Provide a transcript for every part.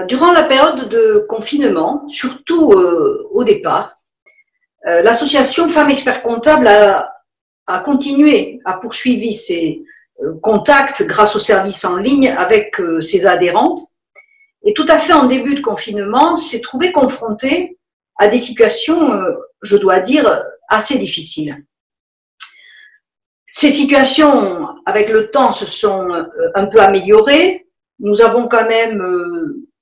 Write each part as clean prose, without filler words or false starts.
Durant la période de confinement, surtout au départ, l'association Femmes Experts Comptables a continué, a poursuivi ses contacts grâce aux services en ligne avec ses adhérentes. Et tout à fait en début de confinement, s'est trouvé confrontée à des situations, je dois dire, assez difficiles. Ces situations, avec le temps, se sont un peu améliorées. Nous avons quand même,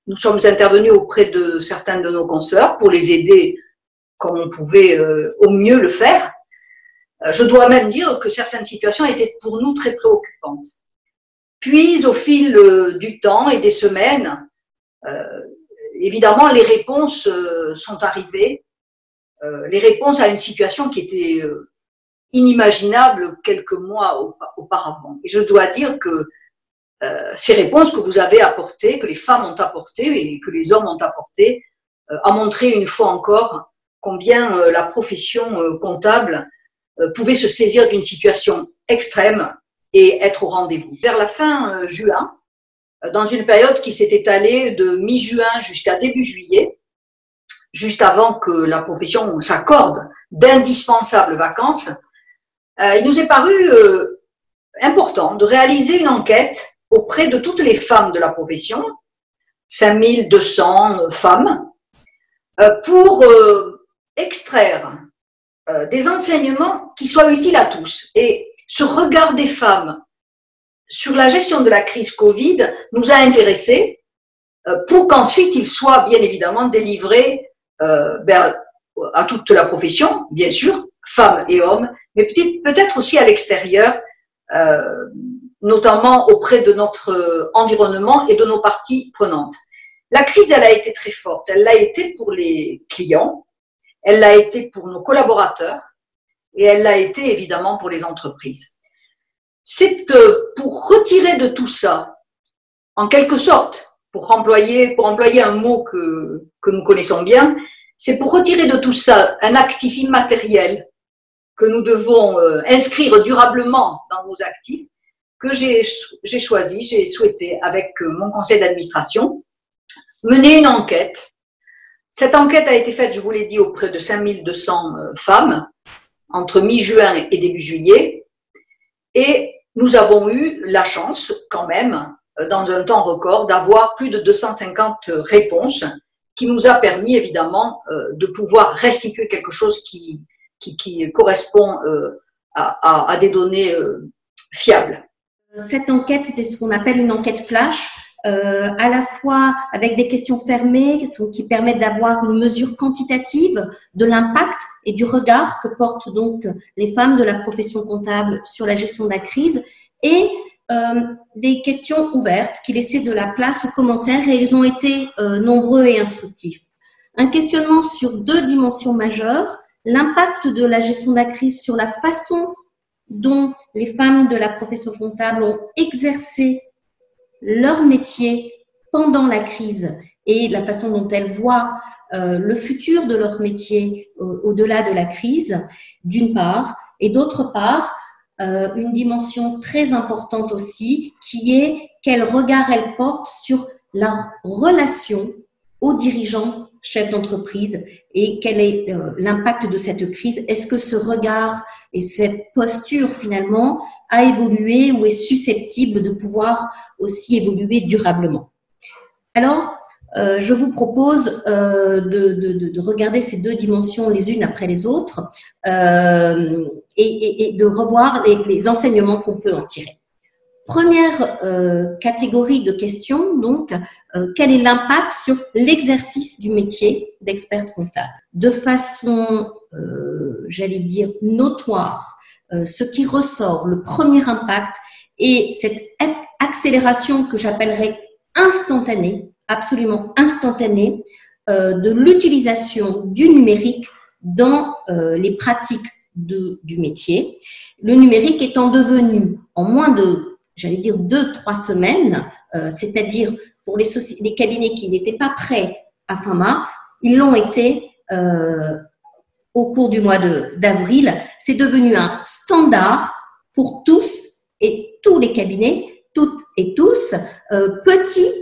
nous sommes intervenus auprès de certaines de nos consoeurs pour les aider comme on pouvait au mieux le faire. Je dois même dire que certaines situations étaient pour nous très préoccupantes. Puis, au fil du temps et des semaines, évidemment, les réponses sont arrivées, les réponses à une situation qui était inimaginable quelques mois auparavant. Et je dois dire que ces réponses que vous avez apportées, que les femmes ont apportées et que les hommes ont apportées, a montré une fois encore combien la profession comptable pouvait se saisir d'une situation extrême et être au rendez-vous. Vers la fin juin, dans une période qui s'est étalée de mi-juin jusqu'à début juillet, juste avant que la profession s'accorde d'indispensables vacances, il nous est paru important de réaliser une enquête auprès de toutes les femmes de la profession, 5200 femmes, pour extraire des enseignements qui soient utiles à tous. Et ce regard des femmes sur la gestion de la crise Covid nous a intéressés pour qu'ensuite il soit bien évidemment délivré à toute la profession, bien sûr, femmes et hommes, mais peut-être aussi à l'extérieur, notamment auprès de notre environnement et de nos parties prenantes. La crise, elle a été très forte. Elle l'a été pour les clients, elle l'a été pour nos collaborateurs et elle l'a été évidemment pour les entreprises. C'est pour retirer de tout ça, en quelque sorte, pour employer un mot que nous connaissons bien, c'est pour retirer de tout ça un actif immatériel que nous devons inscrire durablement dans nos actifs, que j'ai souhaité, avec mon conseil d'administration, mener une enquête. Cette enquête a été faite, je vous l'ai dit, auprès de 5200 femmes, entre mi-juin et début juillet, et nous avons eu la chance, quand même, dans un temps record, d'avoir plus de 250 réponses, qui nous a permis, évidemment, de pouvoir restituer quelque chose qui correspond à des données fiables. Cette enquête, c'était ce qu'on appelle une enquête flash, à la fois avec des questions fermées qui permettent d'avoir une mesure quantitative de l'impact et du regard que portent donc les femmes de la profession comptable sur la gestion de la crise, et des questions ouvertes qui laissaient de la place aux commentaires, et ils ont été nombreux et instructifs. Un questionnement sur deux dimensions majeures: l'impact de la gestion de la crise sur la façon dont les femmes de la profession comptable ont exercé leur métier pendant la crise et la façon dont elles voient le futur de leur métier au-delà de la crise, d'une part, et d'autre part, une dimension très importante aussi, qui est quel regard elles portent sur leur relation aux dirigeants chefs d'entreprise et quel est l'impact de cette crise. Est-ce que ce regard et cette posture finalement a évolué ou est susceptible de pouvoir aussi évoluer durablement? Alors, je vous propose de regarder ces deux dimensions les unes après les autres et de revoir les enseignements qu'on peut en tirer. Première catégorie de questions, donc, quel est l'impact sur l'exercice du métier d'expert comptable? De façon, j'allais dire, notoire, ce qui ressort, le premier impact, est cette accélération que j'appellerais instantanée, absolument instantanée, de l'utilisation du numérique dans les pratiques du métier. Le numérique étant devenu, en moins de, j'allais dire, 2-3 semaines, c'est-à-dire pour les cabinets qui n'étaient pas prêts à fin mars, ils l'ont été au cours du mois d'avril. C'est devenu un standard pour tous et tous les cabinets, toutes et tous, petits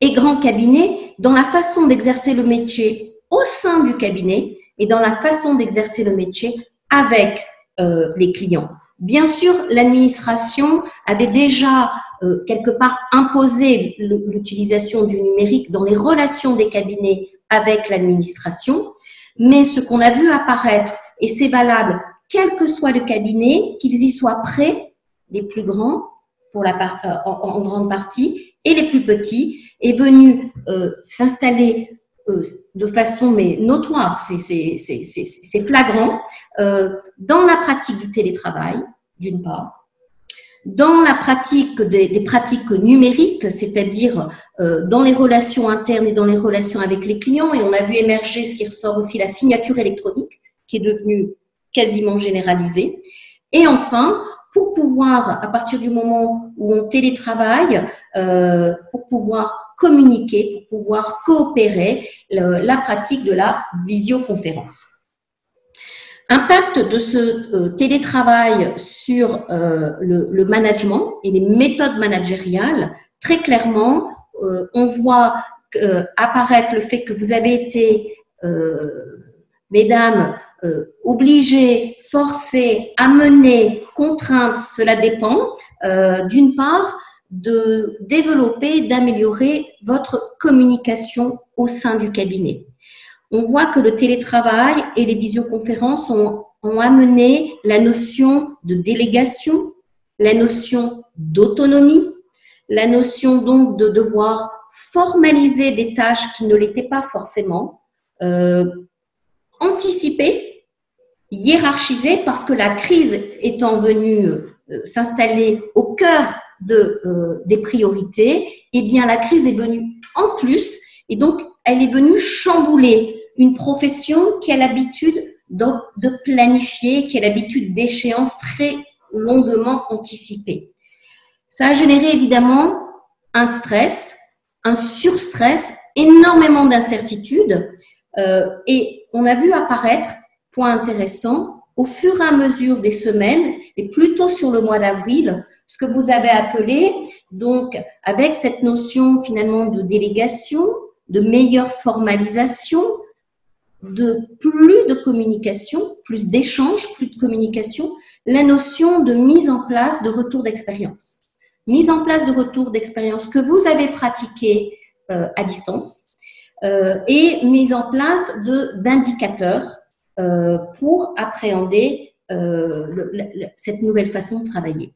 et grands cabinets, dans la façon d'exercer le métier au sein du cabinet et dans la façon d'exercer le métier avec les clients. Bien sûr, l'administration avait déjà quelque part imposé l'utilisation du numérique dans les relations des cabinets avec l'administration, mais ce qu'on a vu apparaître, et c'est valable quel que soit le cabinet, qu'ils y soient prêts, les plus grands pour en grande partie, et les plus petits, est venu s'installer de façon mais notoire, c'est flagrant, dans la pratique du télétravail, d'une part, dans la pratique des pratiques numériques, c'est-à-dire dans les relations internes et dans les relations avec les clients, et on a vu émerger ce qui ressort aussi, la signature électronique, qui est devenue quasiment généralisée. Et enfin, pour pouvoir, à partir du moment où on télétravaille, pour pouvoir communiquer, pour pouvoir coopérer, la pratique de la visioconférence. Impact de ce télétravail sur le management et les méthodes managériales. Très clairement, on voit apparaître le fait que vous avez été, mesdames, obligées, forcées, amenées, contraintes, cela dépend, d'une part, de développer, d'améliorer votre communication au sein du cabinet. On voit que le télétravail et les visioconférences ont amené la notion de délégation, la notion d'autonomie, la notion donc de devoir formaliser des tâches qui ne l'étaient pas forcément, anticiper, hiérarchiser, parce que la crise étant venue s'installer au cœur des priorités, eh bien la crise est venue en plus, et donc elle est venue chambouler une profession qui a l'habitude de planifier, qui a l'habitude d'échéances très longuement anticipées. Ça a généré évidemment un stress, un surstress, énormément d'incertitudes, et on a vu apparaître, point intéressant, au fur et à mesure des semaines, et plutôt sur le mois d'avril, ce que vous avez appelé, donc avec cette notion finalement de délégation, de meilleure formalisation, de plus de communication, plus d'échanges, plus de communication, la notion de mise en place de retour d'expérience. Mise en place de retour d'expérience que vous avez pratiqué à distance et mise en place d'indicateurs pour appréhender cette nouvelle façon de travailler.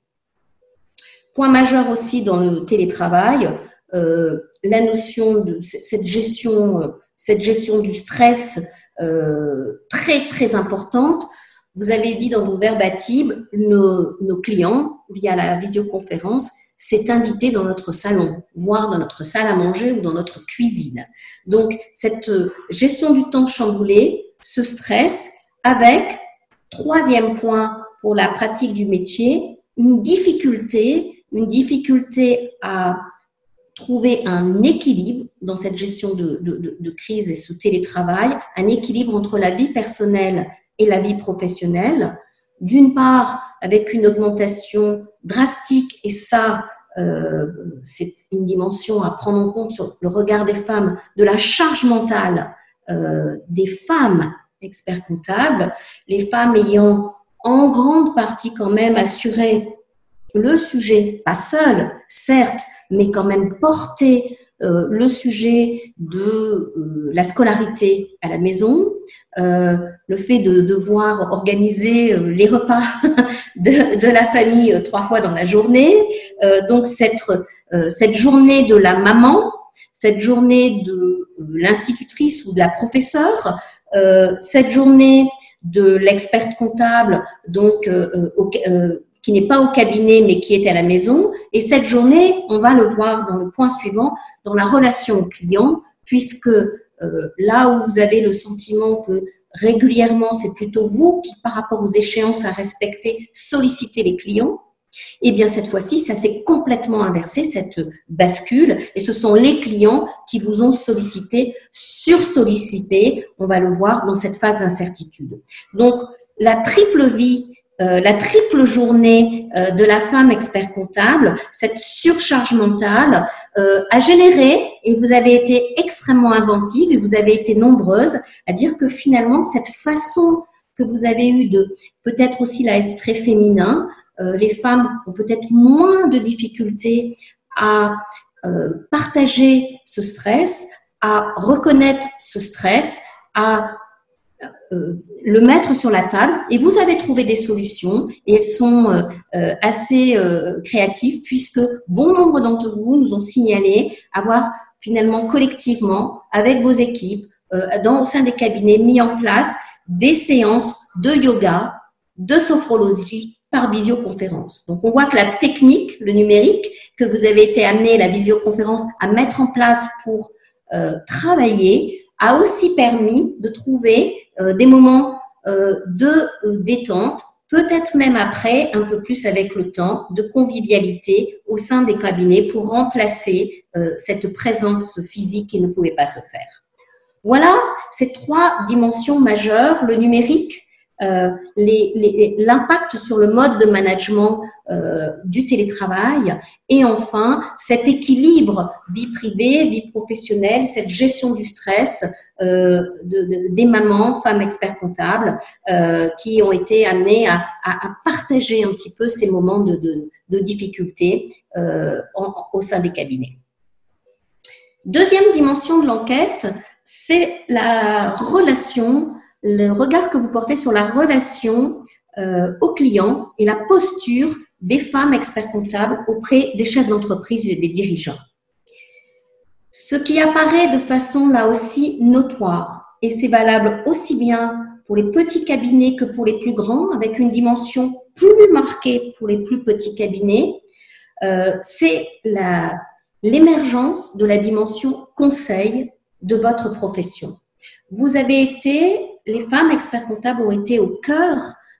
Point majeur aussi dans le télétravail, la notion de cette gestion du stress très très importante. Vous avez dit dans vos verbatims, nos clients, via la visioconférence, s'est invité dans notre salon, voire dans notre salle à manger ou dans notre cuisine. Donc, cette gestion du temps chamboulé, ce stress, avec, troisième point pour la pratique du métier, une difficulté à trouver un équilibre dans cette gestion de crise et ce télétravail, un équilibre entre la vie personnelle et la vie professionnelle. D'une part, avec une augmentation drastique, et ça, c'est une dimension à prendre en compte sur le regard des femmes, de la charge mentale des femmes experts comptables, les femmes ayant en grande partie quand même assuré le sujet, pas seul, certes, mais quand même porter le sujet de la scolarité à la maison, le fait de devoir organiser les repas de la famille 3 fois dans la journée, donc cette journée de la maman, cette journée de l'institutrice ou de la professeure, cette journée de l'experte comptable, donc qui n'est pas au cabinet mais qui est à la maison. Et cette journée, on va le voir dans le point suivant, dans la relation au client, puisque là où vous avez le sentiment que régulièrement, c'est plutôt vous qui, par rapport aux échéances à respecter, sollicitez les clients, et bien cette fois-ci, ça s'est complètement inversé, cette bascule, et ce sont les clients qui vous ont sollicité, sursollicité, on va le voir dans cette phase d'incertitude. Donc, la triple vie la triple journée de la femme expert comptable, cette surcharge mentale a généré, et vous avez été extrêmement inventive et vous avez été nombreuses à dire que finalement cette façon que vous avez eue de peut-être aussi là est très féminin, les femmes ont peut-être moins de difficultés à partager ce stress, à reconnaître ce stress, à le mettre sur la table, et vous avez trouvé des solutions et elles sont assez créatives puisque bon nombre d'entre vous nous ont signalé avoir finalement collectivement avec vos équipes au sein des cabinets mis en place des séances de yoga, de sophrologie par visioconférence. Donc on voit que la technique, le numérique que vous avez été amené, la visioconférence, à mettre en place pour travailler a aussi permis de trouver des moments de détente, peut-être même après, un peu plus avec le temps, de convivialité au sein des cabinets pour remplacer cette présence physique qui ne pouvait pas se faire. Voilà ces trois dimensions majeures, le numérique, l'impact sur le mode de management du télétravail et enfin cet équilibre vie privée, vie professionnelle, cette gestion du stress des mamans, femmes experts comptables qui ont été amenées à partager un petit peu ces moments de difficulté au sein des cabinets. Deuxième dimension de l'enquête, c'est la relation, le regard que vous portez sur la relation aux clients et la posture des femmes experts comptables auprès des chefs d'entreprise et des dirigeants. Ce qui apparaît de façon là aussi notoire, et c'est valable aussi bien pour les petits cabinets que pour les plus grands, avec une dimension plus marquée pour les plus petits cabinets, c'est l'émergence de la dimension conseil de votre profession. Vous avez été, les femmes experts comptables ont été au cœur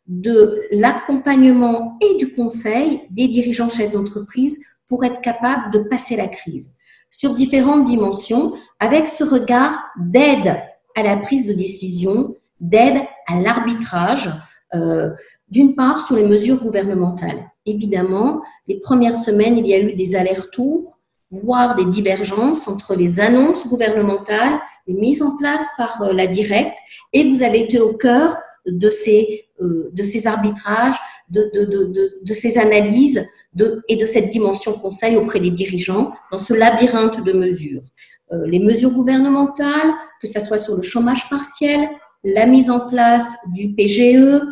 de l'accompagnement et du conseil des dirigeants chefs d'entreprise pour être capables de passer la crise sur différentes dimensions avec ce regard d'aide à la prise de décision, d'aide à l'arbitrage, d'une part sur les mesures gouvernementales. Évidemment, les premières semaines, il y a eu des allers-retours, voire des divergences entre les annonces gouvernementales, les mises en place par la directe, et vous avez été au cœur de ces arbitrages, de ces analyses et de cette dimension conseil auprès des dirigeants dans ce labyrinthe de mesures. Les mesures gouvernementales, que ce soit sur le chômage partiel, la mise en place du PGE,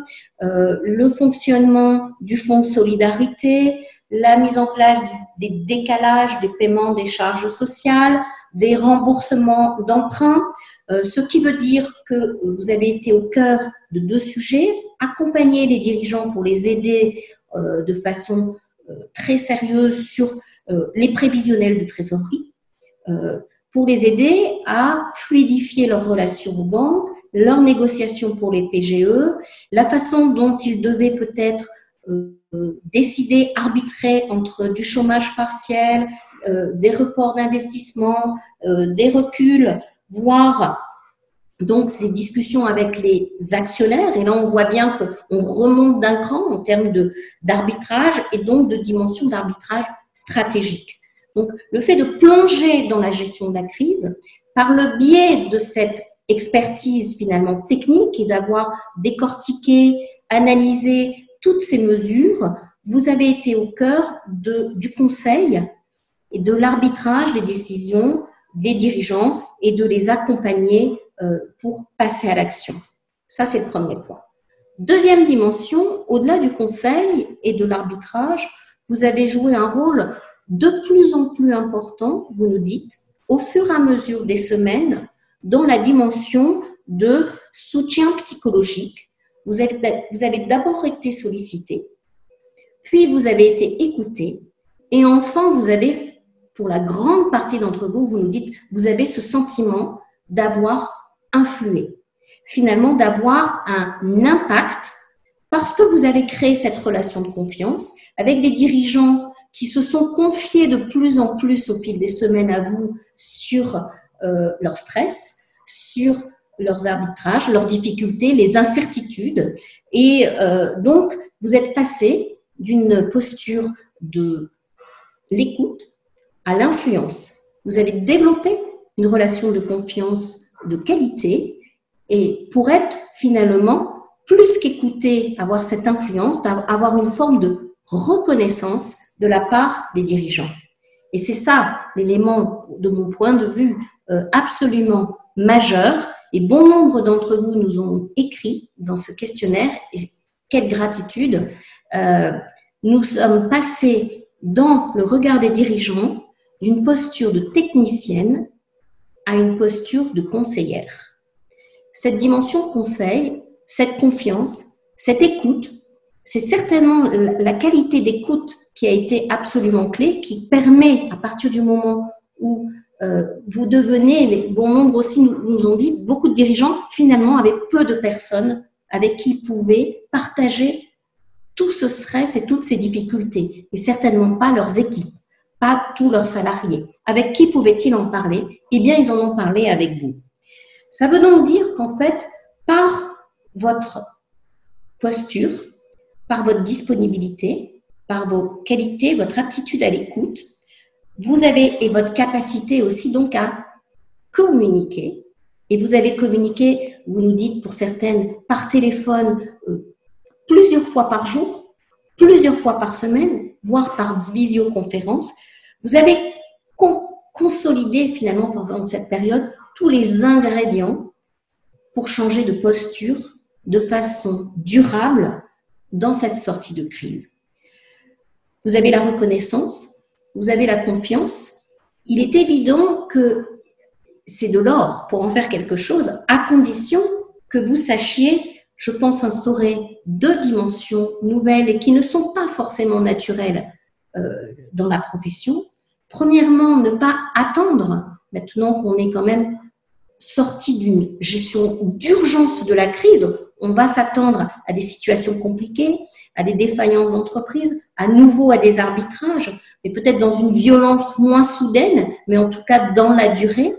le fonctionnement du fonds de solidarité, la mise en place des décalages des paiements des charges sociales, des remboursements d'emprunts, ce qui veut dire que vous avez été au cœur de deux sujets, accompagner les dirigeants pour les aider de façon très sérieuse sur les prévisionnels de trésorerie, pour les aider à fluidifier leurs relations aux banques, leurs négociations pour les PGE, la façon dont ils devaient peut-être décider, arbitrer entre du chômage partiel, des reports d'investissement, des reculs, voire donc ces discussions avec les actionnaires. Et là, on voit bien qu'on remonte d'un cran en termes d'arbitrage et donc de dimension d'arbitrage stratégique. Donc, le fait de plonger dans la gestion de la crise par le biais de cette expertise finalement technique et d'avoir décortiqué, analysé toutes ces mesures, vous avez été au cœur du conseil et de l'arbitrage des décisions des dirigeants et de les accompagner pour passer à l'action. Ça, c'est le premier point. Deuxième dimension, au-delà du conseil et de l'arbitrage, vous avez joué un rôle de plus en plus important, vous nous dites, au fur et à mesure des semaines, dans la dimension de soutien psychologique. Vous avez d'abord été sollicité, puis vous avez été écouté, et enfin, vous avez, pour la grande partie d'entre vous, vous nous dites, vous avez ce sentiment d'avoir influé, finalement d'avoir un impact, parce que vous avez créé cette relation de confiance avec des dirigeants qui se sont confiés de plus en plus au fil des semaines à vous sur leur stress, sur leurs arbitrages, leurs difficultés, les incertitudes. Et donc, vous êtes passé d'une posture de l'écoute à l'influence. Vous avez développé une relation de confiance de qualité et pour être finalement plus qu'écouter, avoir cette influence, avoir une forme de reconnaissance de la part des dirigeants. Et c'est ça l'élément, de mon point de vue, absolument majeur. Et bon nombre d'entre vous nous ont écrit dans ce questionnaire, et quelle gratitude, nous sommes passés dans le regard des dirigeants d'une posture de technicienne à une posture de conseillère. Cette dimension conseil, cette confiance, cette écoute, c'est certainement la qualité d'écoute qui a été absolument clé, qui permet, à partir du moment où vous devenez, bon nombre aussi nous ont dit, beaucoup de dirigeants finalement avaient peu de personnes avec qui ils pouvaient partager tout ce stress et toutes ces difficultés, et certainement pas leurs équipes, pas tous leurs salariés. Avec qui pouvaient-ils en parler? Eh bien, ils en ont parlé avec vous. Ça veut donc dire qu'en fait, par votre posture, par votre disponibilité, par vos qualités, votre aptitude à l'écoute, vous avez, et votre capacité aussi donc à communiquer, et vous avez communiqué, vous nous dites pour certaines, par téléphone, plusieurs fois par jour, plusieurs fois par semaine, voire par visioconférence. Vous avez consolidé finalement pendant cette période tous les ingrédients pour changer de posture de façon durable dans cette sortie de crise. Vous avez la reconnaissance, vous avez la confiance. Il est évident que c'est de l'or pour en faire quelque chose, à condition que vous sachiez, je pense, instaurer deux dimensions nouvelles et qui ne sont pas forcément naturelles dans la profession. Premièrement, ne pas attendre, maintenant qu'on est quand même sorti d'une gestion d'urgence de la crise, on va s'attendre à des situations compliquées, à des défaillances d'entreprise, à nouveau à des arbitrages, mais peut-être dans une violence moins soudaine, mais en tout cas dans la durée.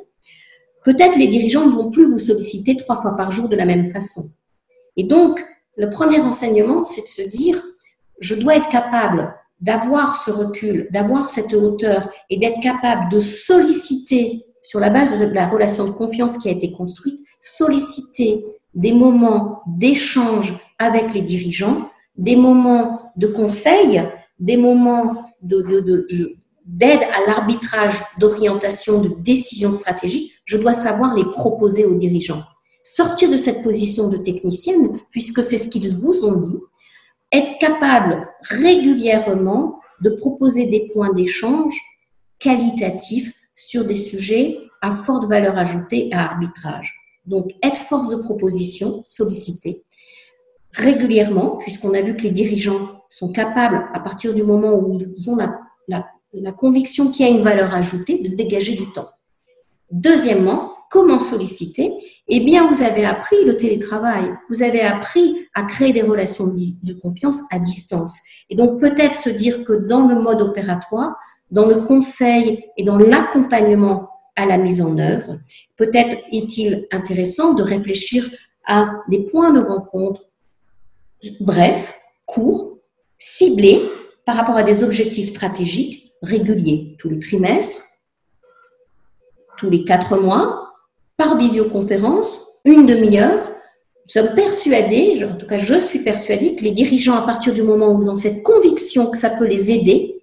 Peut-être les dirigeants ne vont plus vous solliciter 3 fois par jour de la même façon. Et donc, le premier enseignement, c'est de se dire, je dois être capable d'avoir ce recul, d'avoir cette hauteur et d'être capable de solliciter, sur la base de la relation de confiance qui a été construite, solliciter des moments d'échange avec les dirigeants, des moments de conseil, des moments d'aide à l'arbitrage, d'orientation, de décision stratégique. Je dois savoir les proposer aux dirigeants. Sortir de cette position de technicienne, puisque c'est ce qu'ils vous ont dit, être capable régulièrement de proposer des points d'échange qualitatifs sur des sujets à forte valeur ajoutée à arbitrage. Donc, être force de proposition, solliciter régulièrement, puisqu'on a vu que les dirigeants sont capables, à partir du moment où ils ont la conviction qu'il y a une valeur ajoutée, de dégager du temps. Deuxièmement, comment solliciter? Eh bien, vous avez appris le télétravail, vous avez appris à créer des relations de confiance à distance. Et donc, peut-être se dire que dans le mode opératoire, dans le conseil et dans l'accompagnement à la mise en œuvre, peut-être est-il intéressant de réfléchir à des points de rencontre brefs, courts, ciblés par rapport à des objectifs stratégiques réguliers, tous les trimestres, tous les 4 mois, par visioconférence, une demi-heure. Nous sommes persuadés, en tout cas je suis persuadée, que les dirigeants, à partir du moment où ils ont cette conviction que ça peut les aider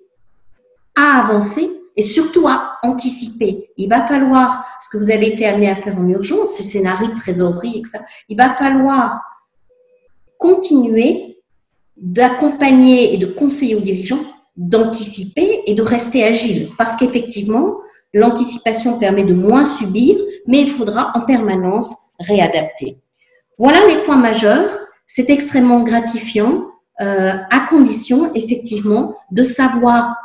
à avancer et surtout à anticiper. Il va falloir, ce que vous avez été amené à faire en urgence, ces scénarios de trésorerie, etc., il va falloir continuer d'accompagner et de conseiller aux dirigeants, d'anticiper et de rester agile. Parce qu'effectivement, l'anticipation permet de moins subir, mais il faudra en permanence réadapter. Voilà les points majeurs. C'est extrêmement gratifiant, à condition, effectivement, de savoir,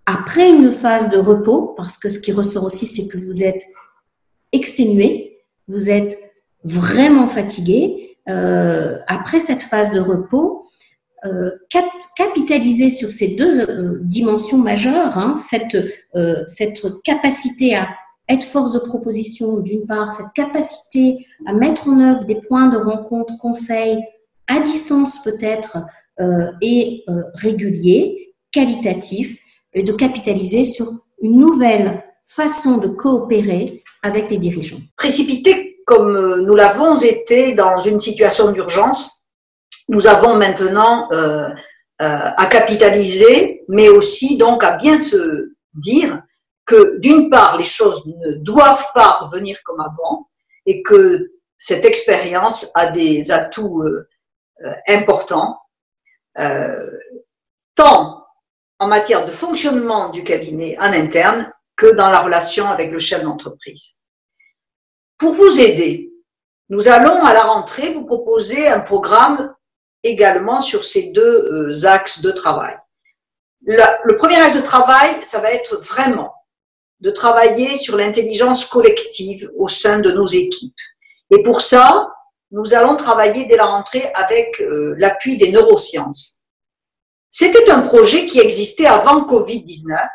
après une phase de repos, parce que ce qui ressort aussi, c'est que vous êtes exténué, vous êtes vraiment fatigué. Après cette phase de repos, capitaliser sur ces deux dimensions majeures, cette capacité à être force de proposition, d'une part, cette capacité à mettre en œuvre des points de rencontre, conseils, à distance peut-être, et réguliers, qualitatifs, et de capitaliser sur une nouvelle façon de coopérer avec les dirigeants. Précipité comme nous l'avons été dans une situation d'urgence, nous avons maintenant à capitaliser, mais aussi donc à bien se dire que d'une part, les choses ne doivent pas revenir comme avant et que cette expérience a des atouts importants, tant en matière de fonctionnement du cabinet en interne que dans la relation avec le chef d'entreprise. Pour vous aider, nous allons à la rentrée vous proposer un programme également sur ces deux axes de travail. Le premier axe de travail, ça va être vraiment de travailler sur l'intelligence collective au sein de nos équipes. Et pour ça, nous allons travailler dès la rentrée avec l'appui des neurosciences. C'était un projet qui existait avant Covid-19.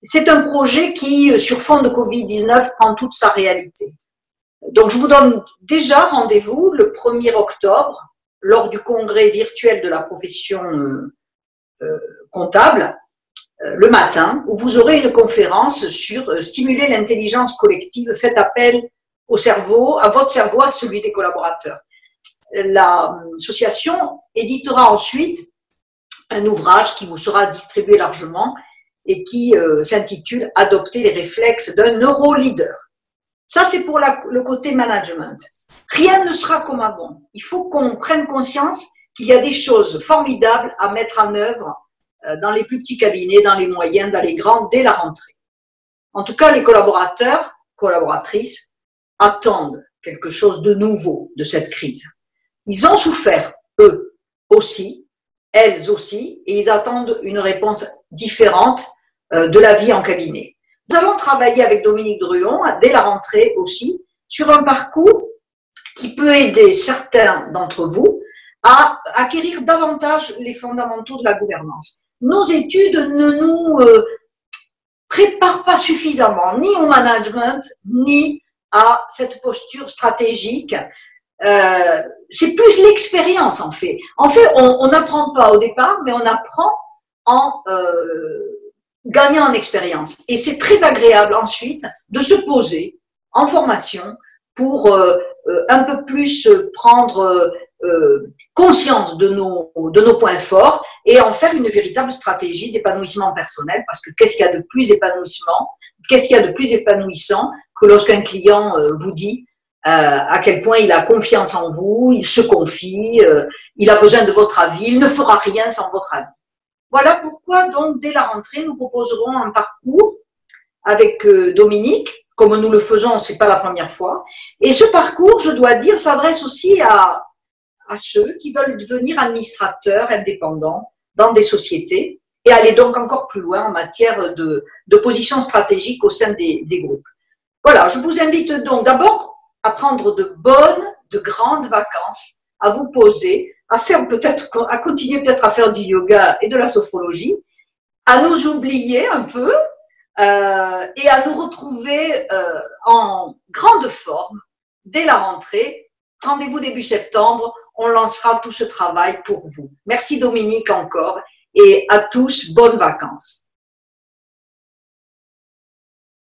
C'est un projet qui, sur fond de Covid-19, prend toute sa réalité. Donc, je vous donne déjà rendez-vous le 1er octobre lors du congrès virtuel de la profession comptable, le matin, où vous aurez une conférence sur stimuler l'intelligence collective, faites appel au cerveau, à votre cerveau, à celui des collaborateurs. L'association éditera ensuite un ouvrage qui vous sera distribué largement et qui s'intitule « Adopter les réflexes d'un neuroleader ». Ça, c'est pour le côté management. Rien ne sera comme avant. Il faut qu'on prenne conscience qu'il y a des choses formidables à mettre en œuvre dans les plus petits cabinets, dans les moyens, dans les grands, dès la rentrée. En tout cas, les collaborateurs, collaboratrices, attendent quelque chose de nouveau de cette crise. Ils ont souffert, eux aussi, elles aussi, et ils attendent une réponse différente de la vie en cabinet. Nous allons travailler avec Dominique Druon, dès la rentrée aussi, sur un parcours qui peut aider certains d'entre vous à acquérir davantage les fondamentaux de la gouvernance. Nos études ne nous préparent pas suffisamment, ni au management, ni à cette posture stratégique. C'est plus l'expérience, en fait. En fait, on n'apprend pas au départ, mais on apprend en gagnant en expérience. Et c'est très agréable ensuite de se poser en formation pour un peu plus prendre conscience de nos points forts et en faire une véritable stratégie d'épanouissement personnel, parce que qu'est-ce qu'il y a de plus épanouissant que lorsqu'un client vous dit à quel point il a confiance en vous, il se confie, il a besoin de votre avis, il ne fera rien sans votre avis. Voilà pourquoi, donc, dès la rentrée, nous proposerons un parcours avec Dominique, comme nous le faisons, c'est pas la première fois. Et ce parcours, je dois dire, s'adresse aussi à ceux qui veulent devenir administrateurs indépendants dans des sociétés et aller donc encore plus loin en matière de position stratégique au sein des groupes. Voilà, je vous invite donc d'abord à prendre de bonnes, de grandes vacances, à vous poser, à continuer peut-être à faire du yoga et de la sophrologie, à nous oublier un peu et à nous retrouver en grande forme dès la rentrée. Rendez-vous début septembre, on lancera tout ce travail pour vous. Merci Dominique encore et à tous, bonnes vacances.